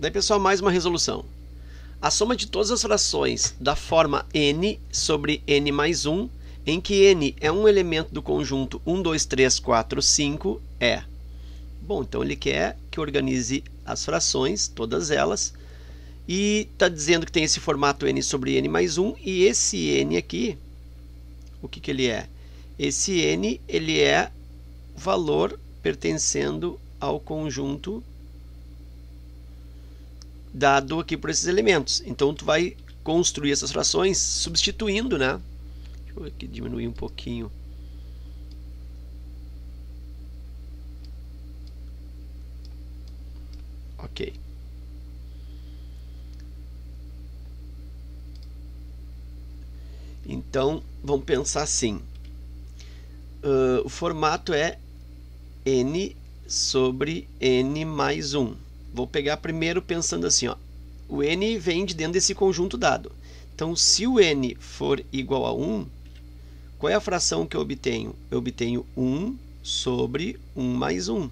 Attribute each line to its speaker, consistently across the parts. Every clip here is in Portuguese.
Speaker 1: Daí, pessoal, mais uma resolução. A soma de todas as frações da forma n sobre n mais 1, em que n é um elemento do conjunto 1, 2, 3, 4, 5, é... Bom, então ele quer que eu organize as frações, todas elas, e está dizendo que tem esse formato n sobre n mais 1, e esse n aqui, o que ele é? Esse n ele é valor pertencendo ao conjunto dado aqui por esses elementos. Então, tu vai construir essas frações substituindo, né? Deixa eu aqui diminuir um pouquinho. Ok. Então, vamos pensar assim. O formato é n sobre n mais 1. Vou pegar primeiro pensando assim, ó. O n vem de dentro desse conjunto dado. Então, se o n for igual a 1, qual é a fração que eu obtenho? Eu obtenho 1 sobre 1 mais 1.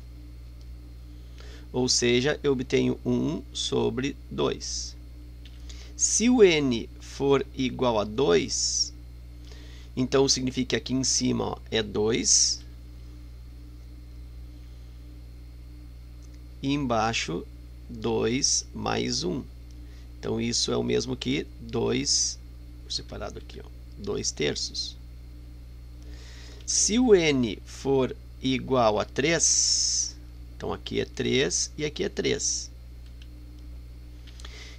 Speaker 1: Ou seja, eu obtenho 1 sobre 2. Se o n for igual a 2, então significa que aqui em cima, ó, é 2. E embaixo 2 mais 1. Então isso é o mesmo que 2, separado aqui, ó, 2 terços. Se o n for igual a 3, então aqui é 3 e aqui é 3.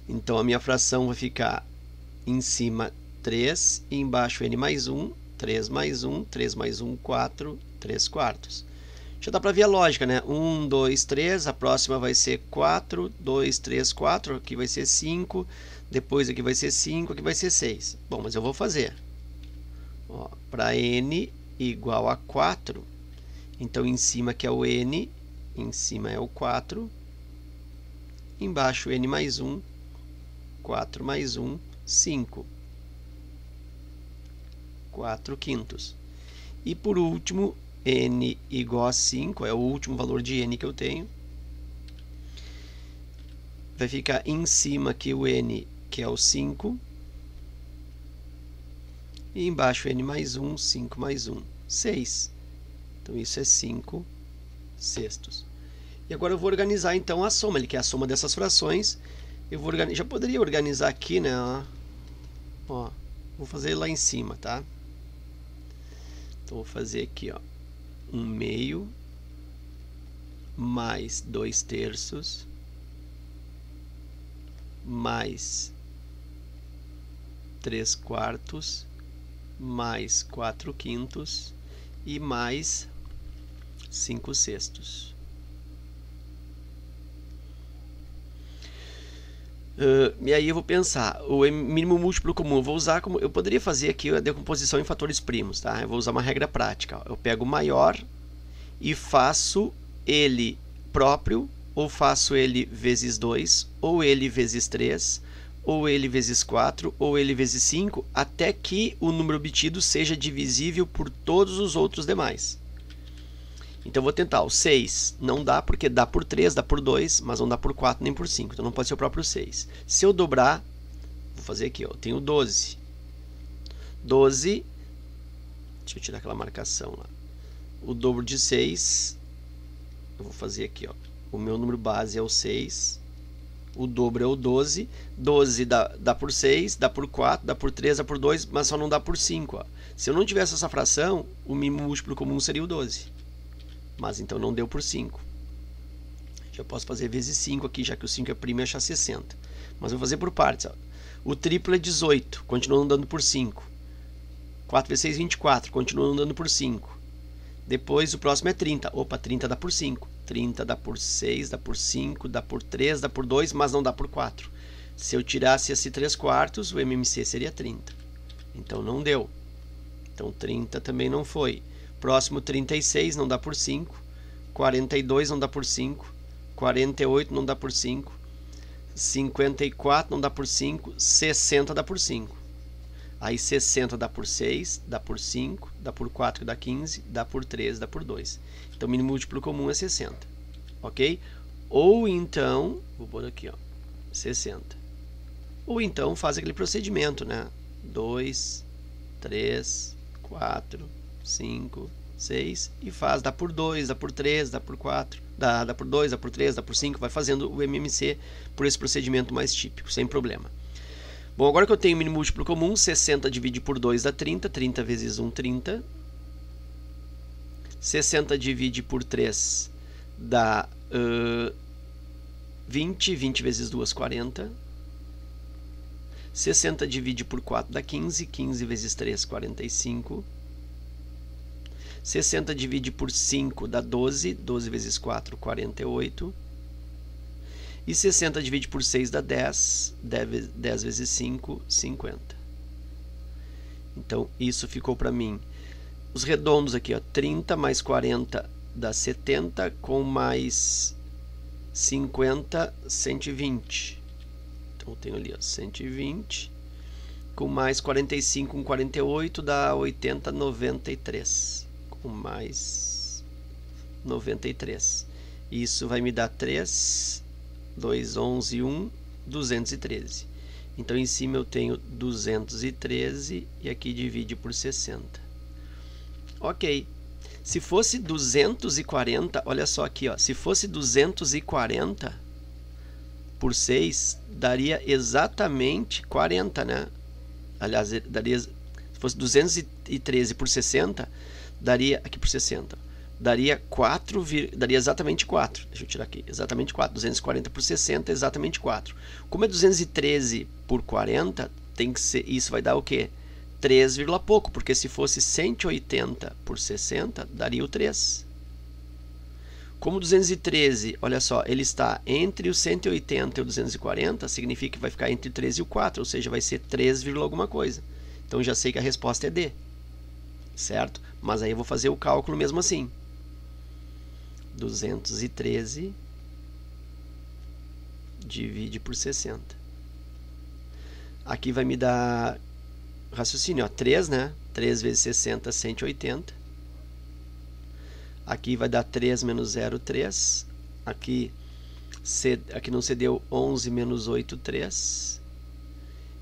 Speaker 1: Então a minha fração vai ficar em cima 3 e embaixo n mais 1, 3 mais 1, 3 mais 1, 4, 3 quartos. Já dá para ver a lógica, né? 1, 2, 3, a próxima vai ser 4, 2, 3, 4, aqui vai ser 5, depois aqui vai ser 5, aqui vai ser 6. Bom, mas eu vou fazer. Para n igual a 4, então em cima que é o n, em cima é o 4, embaixo n mais 1, 4 mais 1, 5. 4 quintos. E por último, n igual a 5, é o último valor de n que eu tenho. Vai ficar em cima aqui o n, que é o 5. E embaixo n mais 1, 5 mais 1, 6. Então isso é 5 sextos. E agora eu vou organizar então a soma, ele quer a soma dessas frações. Eu vou já poderia organizar aqui, né? Ó, vou fazer lá em cima, tá? Então vou fazer aqui, ó, 1 meio mais 2 terços mais 3 quartos mais 4 quintos e mais 5 sextos. E aí eu vou pensar, o mínimo múltiplo comum, eu vou usar como, eu poderia fazer aqui a decomposição em fatores primos, tá? Eu vou usar uma regra prática. Eu pego o maior e faço ele próprio, ou faço ele vezes 2, ou ele vezes 3, ou ele vezes 4, ou ele vezes 5, até que o número obtido seja divisível por todos os outros demais. Então eu vou tentar. O 6 não dá, porque dá por 3, dá por 2, mas não dá por 4 nem por 5. Então não pode ser o próprio 6. Se eu dobrar, vou fazer aqui, ó, eu tenho 12. 12, deixa eu tirar aquela marcação lá. O dobro de 6, eu vou fazer aqui, ó. O meu número base é o 6. O dobro é o 12. 12 dá por 6, dá por 4, dá por 3, dá por 2, mas só não dá por 5. Ó. Se eu não tivesse essa fração, o mínimo múltiplo comum seria o 12. Mas então não deu por 5. Já posso fazer vezes 5 aqui, já que o 5 é primo e achar 60. Mas vou fazer por partes. Ó. O triplo é 18, continua não dando por 5. 4 vezes 6, 24, continua não dando por 5. Depois o próximo é 30. Opa, 30 dá por 5. 30 dá por 6, dá por 5, dá por 3, dá por 2, mas não dá por 4. Se eu tirasse esse 3 quartos, o MMC seria 30. Então não deu. Então 30 também não foi. Próximo 36 não dá por 5. 42 não dá por 5. 48 não dá por 5. 54 não dá por 5. 60 dá por 5. Aí 60 dá por 6, dá por 5, dá por 4 dá 15, dá por 3, dá por 2. Então o mínimo múltiplo comum é 60. Ok? Ou então, vou pôr aqui, ó. 60. Ou então faz aquele procedimento, né? 2, 3, 4, 5, 6 e faz, dá por 2, dá por 3, dá por 4, dá por 2, dá por 3, dá por 5, vai fazendo o MMC por esse procedimento mais típico, sem problema. Bom, agora que eu tenho mínimo múltiplo comum, 60 divide por 2 dá 30, 30 vezes 1, 30. 60 divide por 3 dá 20, 20 vezes 2, 40. 60 divide por 4 dá 15, 15 vezes 3, 45. 60 divide por 5 dá 12, 12 vezes 4, 48. E 60 divide por 6 dá 10, 10 vezes 5, 50. Então, isso ficou para mim. Os redondos aqui, ó, 30 mais 40 dá 70, com mais 50, 120. Então, eu tenho ali, ó, 120, com mais 45, com 48, dá 80, 93. Com mais 93. Isso vai me dar 3, 2, 11, 1, 213. Então, em cima eu tenho 213 e aqui divide por 60. Ok. Se fosse 240, olha só aqui, ó, se fosse 240 por 6, daria exatamente 40, né? Aliás, daria, se fosse 213 por 60, daria, aqui por 60, daria 4, daria exatamente 4. Deixa eu tirar aqui, exatamente 4. 240 por 60 é exatamente 4. Como é 213 por 40, tem que ser, isso vai dar o quê? 3, pouco, porque se fosse 180 por 60, daria o 3. Como 213, olha só, ele está entre o 180 e o 240, significa que vai ficar entre o 3 e o 4, ou seja, vai ser 3, alguma coisa. Então, já sei que a resposta é D, certo? Mas aí eu vou fazer o cálculo mesmo assim. 213 divide por 60. Aqui vai me dar raciocínio, ó, 3, né? 3 vezes 60, 180. Aqui vai dar 3 menos 0, 3. Aqui não cedeu 11 menos 8, 3.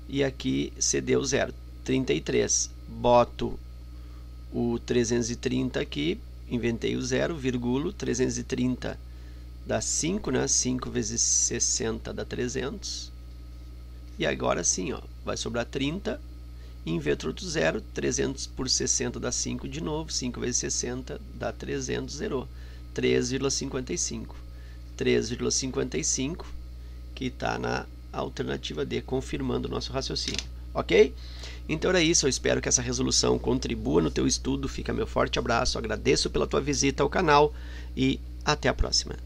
Speaker 1: E aqui cedeu 0, 33. Boto o 330 aqui, inventei o 0, vírgula, 330 dá 5, né? 5 vezes 60 dá 300. E agora sim, ó, vai sobrar 30. Invento outro 0, 300 por 60 dá 5 de novo, 5 vezes 60 dá 300, zerou. 3,55. 3,55, que está na alternativa D, confirmando o nosso raciocínio. Ok? Então era isso, eu espero que essa resolução contribua no teu estudo. Fica meu forte abraço, agradeço pela tua visita ao canal e até a próxima.